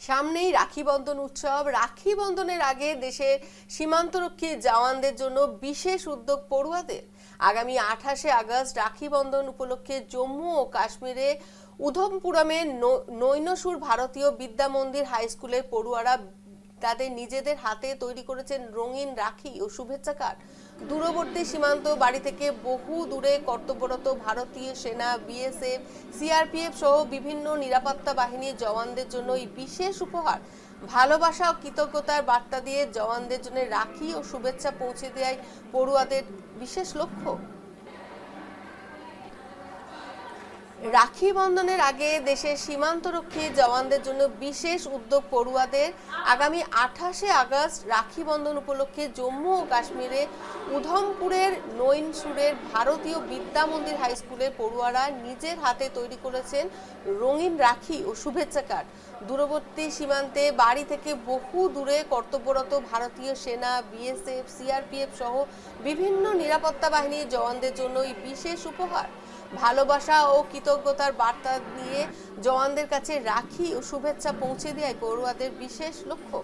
সামনেই রাখি বন্ধন উৎসব। রাখি বন্ধনের আগে দেশে সীমান্তরক্ষী জওয়ানদের জন্য বিশেষ উদ্যোগ পড়ুয়াদের। আগামী 28শে আগস্ট রাখি বন্ধন উপলক্ষে জম্মু ও কাশ্মীরে উধমপুরমে নৈনসুর ভারতীয় বিদ্যা মন্দির হাই স্কুলের পড়ুয়ারা তাদের নিজেদের হাতে তৈরি করেছেন রঙিন রাখি ও শুভেচ্ছা কার্ড। দূরবর্তী সীমান্ত বাড়ি থেকে বহু দূরে কর্তব্যরত ভারতীয় সেনা, বিএসএফ, সিআরপিএফ সহ বিভিন্ন নিরাপত্তা বাহিনীর জওয়ানদের জন্য এই বিশেষ উপহার। ভালোবাসা ও কৃতজ্ঞতার বার্তা দিয়ে জওয়ানদের জন্য রাখি ও শুভেচ্ছা পৌঁছে দেওয়াই পড়ুয়াদের বিশেষ লক্ষ্য। রাখি বন্ধনের আগে দেশের সীমান্তরক্ষী জওয়ানদের জন্য বিশেষ উদ্যোগ পড়ুয়াদের। আগামী 28শে আগস্ট রাখি বন্ধন উপলক্ষে জম্মু ও কাশ্মীরে উধমপুরের নৈনসুরের ভারতীয় বিদ্যা মন্দির হাই স্কুলের পড়ুয়ারা নিজের হাতে তৈরি করেছেন রঙিন রাখি ও শুভেচ্ছা কার্ড। দূরবর্তী সীমান্তে বাড়ি থেকে বহু দূরে কর্তব্যরত ভারতীয় সেনা, বিএসএফ, সিআরপিএফ সহ বিভিন্ন নিরাপত্তা বাহিনীর জওয়ানদের জন্য এই বিশেষ উপহার। ভালোবাসা ও কৃতজ্ঞতার বার্তা দিয়ে জওয়ানদের কাছে রাখি ও শুভেচ্ছা পৌঁছে দেওয়াই পড়ুয়াদের বিশেষ লক্ষ্য।